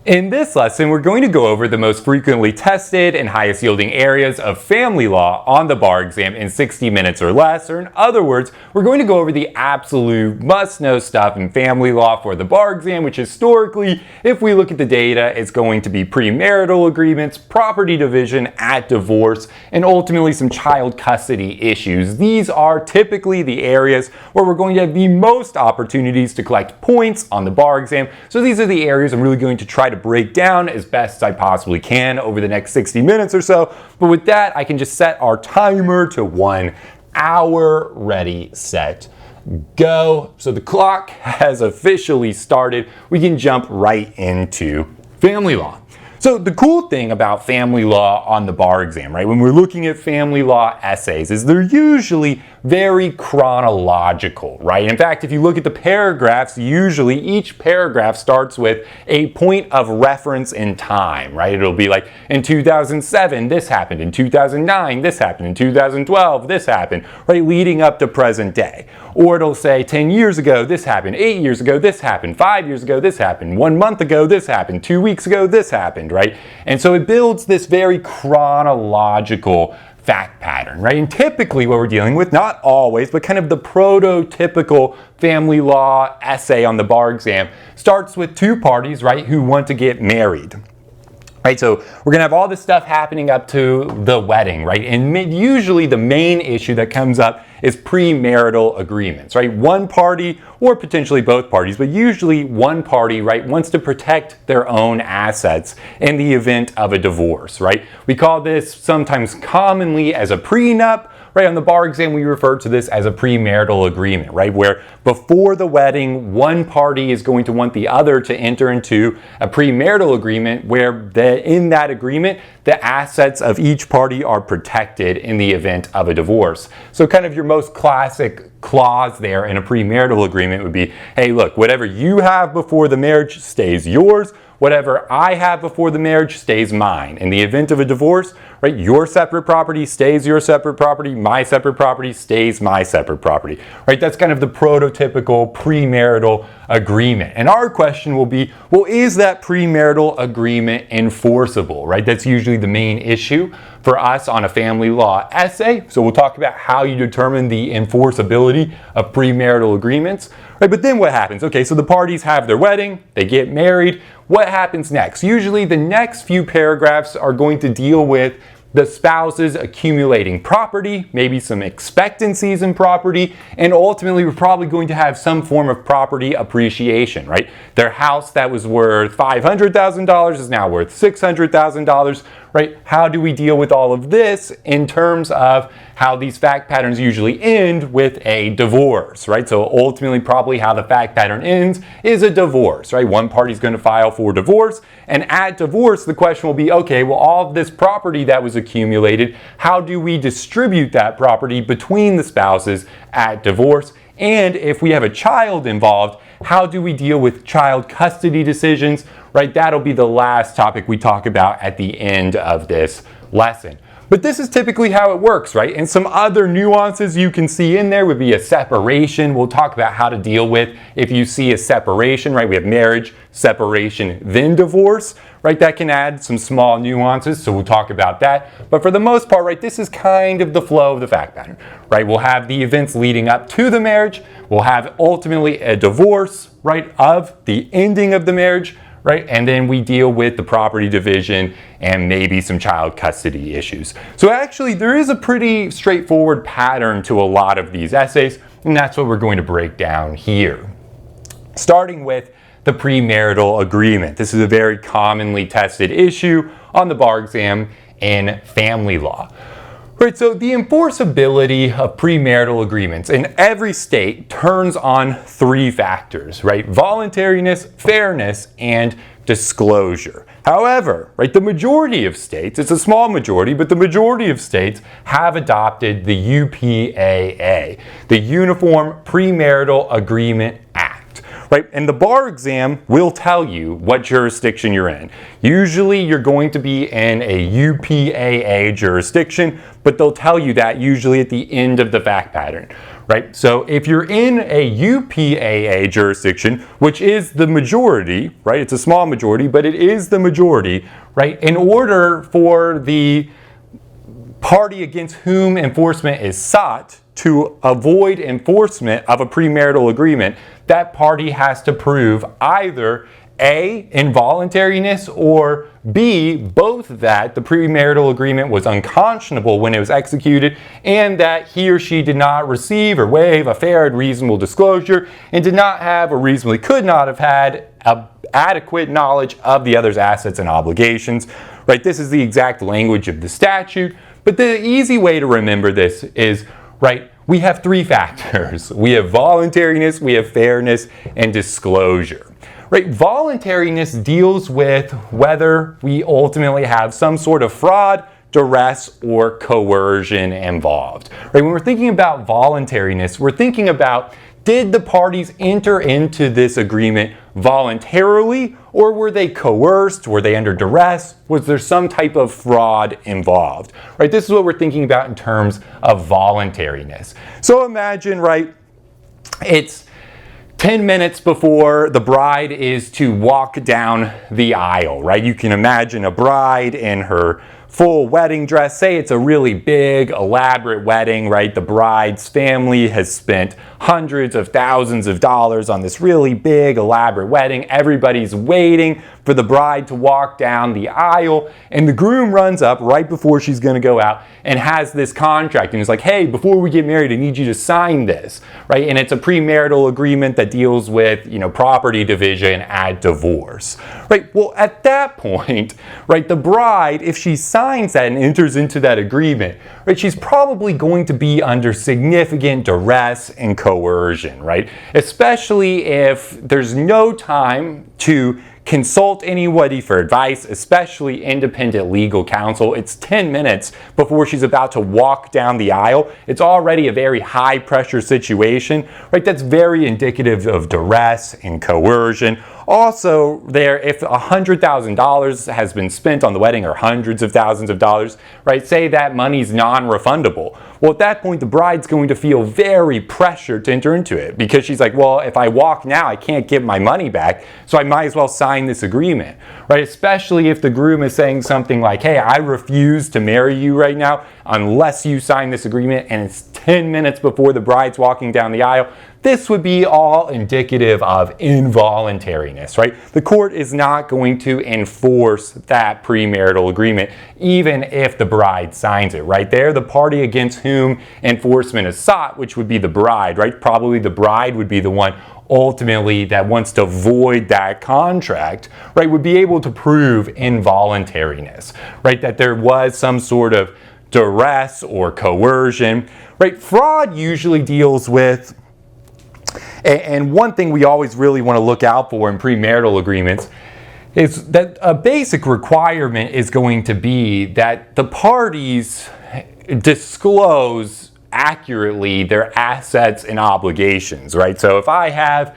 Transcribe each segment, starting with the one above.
In this lesson, we're going to go over the most frequently tested and highest yielding areas of family law on the bar exam in 60 minutes or less, or in other words, we're going to go over the absolute must-know stuff in family law for the bar exam, which historically, if we look at the data, is going to be premarital agreements, property division at divorce, and ultimately some child custody issues. These are typically the areas where we're going to have the most opportunities to collect points on the bar exam. So these are the areas I'm really going to try to break down as best I possibly can over the next 60 minutes or so. But with that, I can just set our timer to 1 hour. Ready, set, go. So the clock has officially started. We can jump right into family law. So the cool thing about family law on the bar exam, right, when we're looking at family law essays, is they're usually very chronological, right? In fact, if you look at the paragraphs, usually each paragraph starts with a point of reference in time, right? It'll be like, in 2007, this happened. In 2009, this happened. In 2012, this happened, right? Leading up to present day. Or it'll say, 10 years ago, this happened. 8 years ago, this happened. 5 years ago, this happened. 1 month ago, this happened. 2 weeks ago, this happened, right? And so it builds this very chronological fact pattern, right? And typically what we're dealing with, not always, but kind of the prototypical family law essay on the bar exam starts with two parties, right, who want to get married. Right, so we're gonna have all this stuff happening up to the wedding, right? And usually the main issue that comes up is premarital agreements, right? One party, or potentially both parties, but usually one party, right, wants to protect their own assets in the event of a divorce, right? We call this sometimes commonly as a prenup. Right, on the bar exam, we refer to this as a premarital agreement, right? Where before the wedding, one party is going to want the other to enter into a premarital agreement where in that agreement, the assets of each party are protected in the event of a divorce. So kind of your most classic clause there in a premarital agreement would be, hey, look, whatever you have before the marriage stays yours. Whatever I have before the marriage stays mine. In the event of a divorce, right, your separate property stays your separate property, my separate property stays my separate property, right? That's kind of the prototypical premarital agreement. And our question will be, well, is that premarital agreement enforceable, right? That's usually the main issue for us on a family law essay. So we'll talk about how you determine the enforceability of premarital agreements, right? But then what happens? Okay, so the parties have their wedding, they get married. What happens next? Usually the next few paragraphs are going to deal with the spouses accumulating property, maybe some expectancies in property, and ultimately we're probably going to have some form of property appreciation, right? Their house that was worth $500,000 is now worth $600,000, right? How do we deal with all of this in terms of how these fact patterns usually end with a divorce, right? So ultimately probably how the fact pattern ends is a divorce, right? One party's going to file for divorce, and at divorce the question will be, okay, well, all of this property that was accumulated, how do we distribute that property between the spouses at divorce? And if we have a child involved, how do we deal with child custody decisions, right? That'll be the last topic we talk about at the end of this lesson. But this is typically how it works, right? And some other nuances you can see in there would be a separation. We'll talk about how to deal with if you see a separation, right? We have marriage, separation, then divorce, right? That can add some small nuances, so we'll talk about that. But for the most part, right, this is kind of the flow of the fact pattern, right? We'll have the events leading up to the marriage. We'll have ultimately a divorce, right, of the ending of the marriage, right? And then we deal with the property division and maybe some child custody issues. So actually there is a pretty straightforward pattern to a lot of these essays, and that's what we're going to break down here. Starting with the premarital agreement. This is a very commonly tested issue on the bar exam in family law. Right, so the enforceability of premarital agreements in every state turns on three factors, right? Voluntariness, fairness, and disclosure. However, right, the majority of states, it's a small majority, but the majority of states have adopted the UPAA, the Uniform Premarital Agreement Act. right? And the bar exam will tell you what jurisdiction you're in. Usually you're going to be in a UPAA jurisdiction, but they'll tell you that usually at the end of the fact pattern, right? So if you're in a UPAA jurisdiction, which is the majority, right? It's a small majority, but it is the majority, right? In order for the party against whom enforcement is sought to avoid enforcement of a premarital agreement, that party has to prove either A, involuntariness, or B, both that the premarital agreement was unconscionable when it was executed and that he or she did not receive or waive a fair and reasonable disclosure and did not have or reasonably could not have had adequate knowledge of the other's assets and obligations. Right? This is the exact language of the statute, but the easy way to remember this is, right, we have three factors. We have voluntariness, we have fairness, and disclosure. Right? Voluntariness deals with whether we ultimately have some sort of fraud, duress, or coercion involved. Right? When we're thinking about voluntariness, we're thinking about, did the parties enter into this agreement voluntarily, or were they coerced? Were they under duress? Was there some type of fraud involved? Right? This is what we're thinking about in terms of voluntariness. So imagine, right, it's 10 minutes before the bride is to walk down the aisle, right? You can imagine a bride in her full wedding dress. Say it's a really big, elaborate wedding, right? The bride's family has spent hundreds of thousands of dollars on this really big, elaborate wedding. Everybody's waiting for the bride to walk down the aisle, and the groom runs up right before she's going to go out and has this contract, and he's like, hey, before we get married, I need you to sign this, right? And it's a premarital agreement that deals with, property division at divorce, right? Well, at that point, right, the bride, if she signs that and enters into that agreement, right, she's probably going to be under significant duress and coercion, right? Especially if there's no time to consult anybody for advice, especially independent legal counsel. It's 10 minutes before she's about to walk down the aisle. It's already a very high pressure situation, right? That's very indicative of duress and coercion. Also there, if $100,000 has been spent on the wedding, or hundreds of thousands of dollars, right? Say that money's non-refundable. Well, at that point, the bride's going to feel very pressured to enter into it, because she's like, well, if I walk now, I can't get my money back, so I might as well sign this agreement, right? Especially if the groom is saying something like, hey, I refuse to marry you right now unless you sign this agreement, and it's 10 minutes before the bride's walking down the aisle. This would be all indicative of involuntariness, right? The court is not going to enforce that premarital agreement, even if the bride signs it, right? They're the party against whom enforcement is sought, which would be the bride, right? Probably the bride would be the one ultimately that wants to void that contract, right? Would be able to prove involuntariness, right? That there was some sort of duress or coercion, right? Fraud usually deals with, and one thing we always really want to look out for in premarital agreements is that a basic requirement is going to be that the parties disclose accurately their assets and obligations, right? So if I have,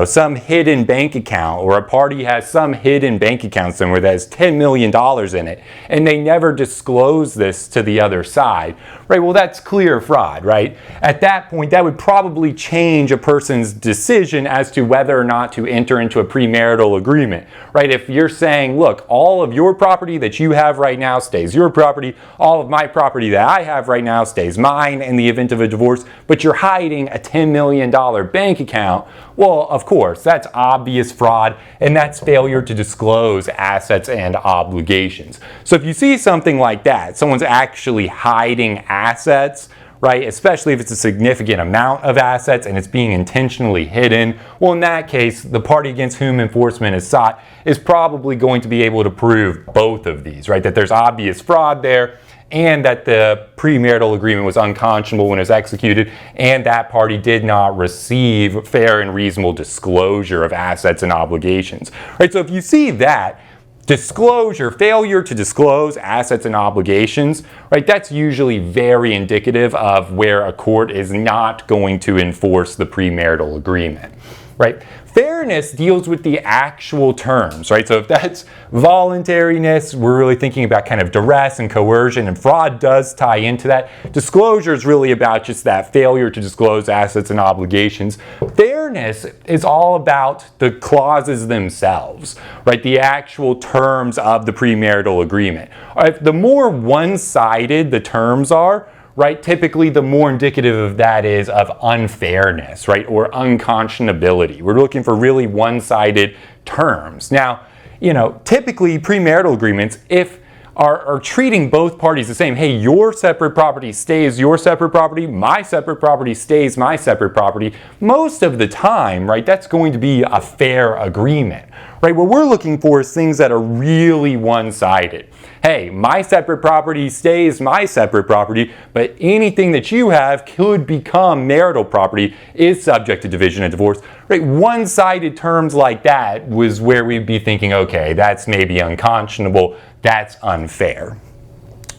some hidden bank account, or a party has some hidden bank account somewhere that has $10 million in it, and they never disclose this to the other side, right? Well, that's clear fraud, right? At that point, that would probably change a person's decision as to whether or not to enter into a premarital agreement, right? If you're saying, look, all of your property that you have right now stays your property, all of my property that I have right now stays mine in the event of a divorce, but you're hiding a $10 million bank account, well, of course, that's obvious fraud, and that's failure to disclose assets and obligations. So if you see something like that, someone's actually hiding assets, right, especially if it's a significant amount of assets and it's being intentionally hidden, well, in that case, the party against whom enforcement is sought is probably going to be able to prove both of these, right, that there's obvious fraud there, and that the premarital agreement was unconscionable when it was executed, and that party did not receive fair and reasonable disclosure of assets and obligations. Right? So if you see that, disclosure, failure to disclose assets and obligations, right, that's usually very indicative of where a court is not going to enforce the premarital agreement. Right? Fairness deals with the actual terms, right? So if that's voluntariness, we're really thinking about kind of duress and coercion, and fraud does tie into that. Disclosure is really about just that failure to disclose assets and obligations. Fairness is all about the clauses themselves, right? The actual terms of the premarital agreement. The more one-sided the terms are, right, typically the more indicative of that is of unfairness, right, or unconscionability. We're looking for really one-sided terms. Now, typically premarital agreements, if are treating both parties the same, hey, your separate property stays your separate property, my separate property stays my separate property, most of the time, right, that's going to be a fair agreement, right? What we're looking for is things that are really one-sided. Hey, my separate property stays my separate property, but anything that you have could become marital property, is subject to division and divorce. Right? One-sided terms like that was where we'd be thinking, okay, that's maybe unconscionable, that's unfair.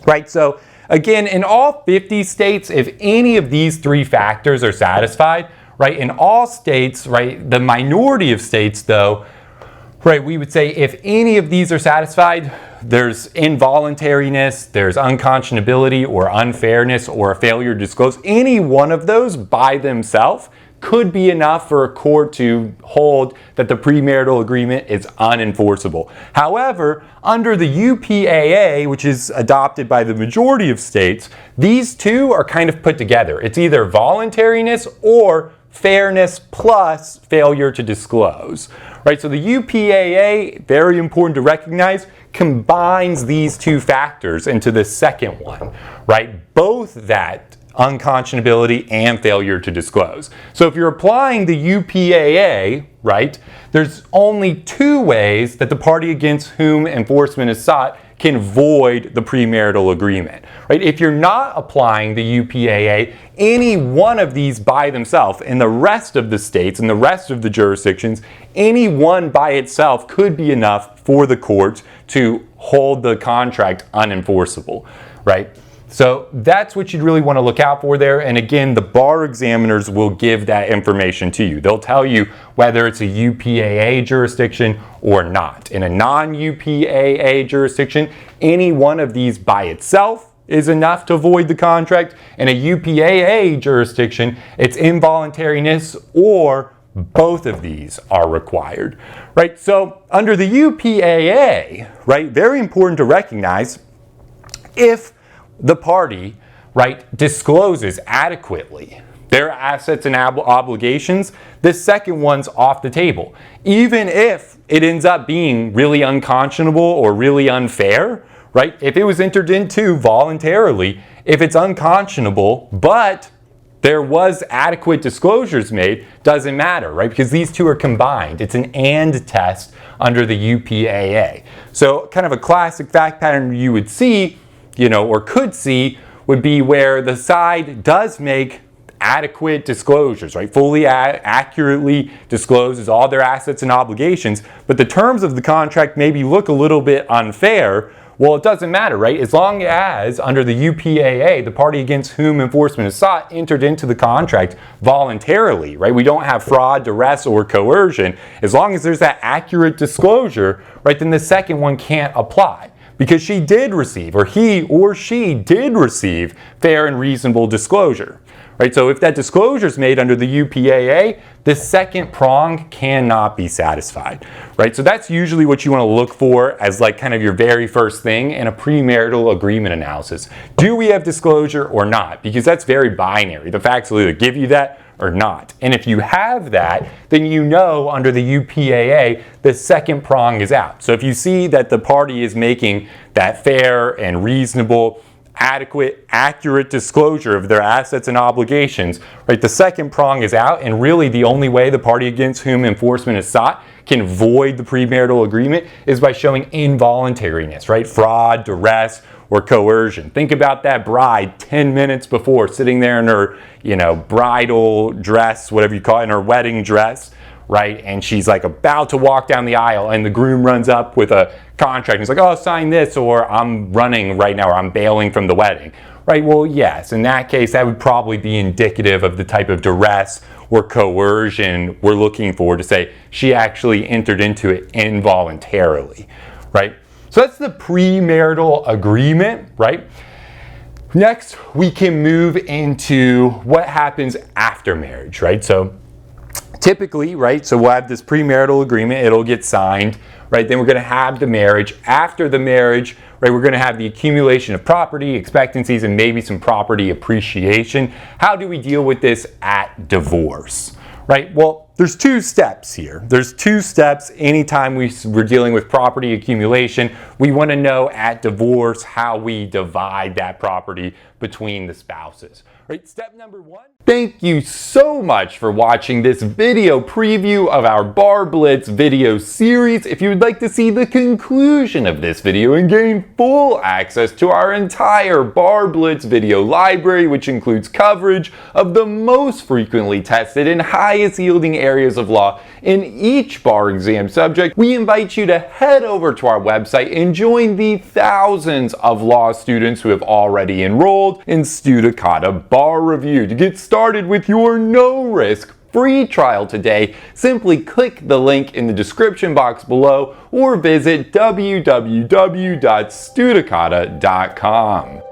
Right? So again, in all 50 states, if any of these three factors are satisfied, right, in all states, right, the minority of states though, right, we would say if any of these are satisfied, there's involuntariness, there's unconscionability or unfairness or a failure to disclose. Any one of those by themselves could be enough for a court to hold that the premarital agreement is unenforceable. However, under the UPAA, which is adopted by the majority of states, these two are kind of put together. It's either voluntariness or fairness plus failure to disclose. Right, so the UPAA, very important to recognize, combines these two factors into the second one, right? Both that unconscionability and failure to disclose. So if you're applying the UPAA, right, there's only two ways that the party against whom enforcement is sought can void the premarital agreement, right? If you're not applying the UPAA, any one of these by themselves in the rest of the states and the rest of the jurisdictions, any one by itself could be enough for the court to hold the contract unenforceable, right? So that's what you'd really want to look out for there. And again, the bar examiners will give that information to you. They'll tell you whether it's a UPAA jurisdiction or not. In a non-UPAA jurisdiction, any one of these by itself is enough to void the contract. In a UPAA jurisdiction, it's involuntariness or both of these are required, right? So under the UPAA, right, very important to recognize if the party, right, discloses adequately their assets and obligations, this second one's off the table. Even if it ends up being really unconscionable or really unfair, right? If it was entered into voluntarily, if it's unconscionable, but there was adequate disclosures made, doesn't matter, right? Because these two are combined. It's an and test under the UPAA. So kind of a classic fact pattern you would see, or could see, would be where the side does make adequate disclosures, right? Fully accurately discloses all their assets and obligations, but the terms of the contract maybe look a little bit unfair. Well, it doesn't matter, right? As long as under the UPAA, the party against whom enforcement is sought entered into the contract voluntarily, right? We don't have fraud, duress, or coercion. As long as there's that accurate disclosure, right, then the second one can't apply. Because she did receive, or he or she did receive, fair and reasonable disclosure. Right? So if that disclosure is made under the UPAA, the second prong cannot be satisfied. Right? So that's usually what you want to look for as like kind of your very first thing in a premarital agreement analysis. Do we have disclosure or not? Because that's very binary. The facts will either give you that or not. And if you have that, then you know under the UPAA, the second prong is out. So if you see that the party is making that fair and reasonable, adequate, accurate disclosure of their assets and obligations, right, the second prong is out, and really the only way the party against whom enforcement is sought can void the premarital agreement is by showing involuntariness, right? Fraud, duress, or coercion. Think about that bride 10 minutes before, sitting there in her, bridal dress, whatever you call it, in her wedding dress, right? And she's like about to walk down the aisle, and the groom runs up with a contract. And he's like, oh, sign this, or I'm running right now, or I'm bailing from the wedding, right? Well, yes, in that case, that would probably be indicative of the type of duress or coercion we're looking for to say she actually entered into it involuntarily, right? So that's the premarital agreement, right? Next, we can move into what happens after marriage, right? So typically, right, so we'll have this premarital agreement, it'll get signed, right? Then we're going to have the marriage. After the marriage, right, we're going to have the accumulation of property, expectancies, and maybe some property appreciation. How do we deal with this at divorce, right? Well, there's two steps here. There's two steps anytime we're dealing with property accumulation. We want to know at divorce how we divide that property between the spouses. Right, step number one. Thank you so much for watching this video preview of our Bar Blitz video series. If you would like to see the conclusion of this video and gain full access to our entire Bar Blitz video library, which includes coverage of the most frequently tested and highest yielding areas of law in each bar exam subject, we invite you to head over to our website and join the thousands of law students who have already enrolled in Studicata Bar Review. To get started with your no-risk free trial today, simply click the link in the description box below or visit www.studicata.com.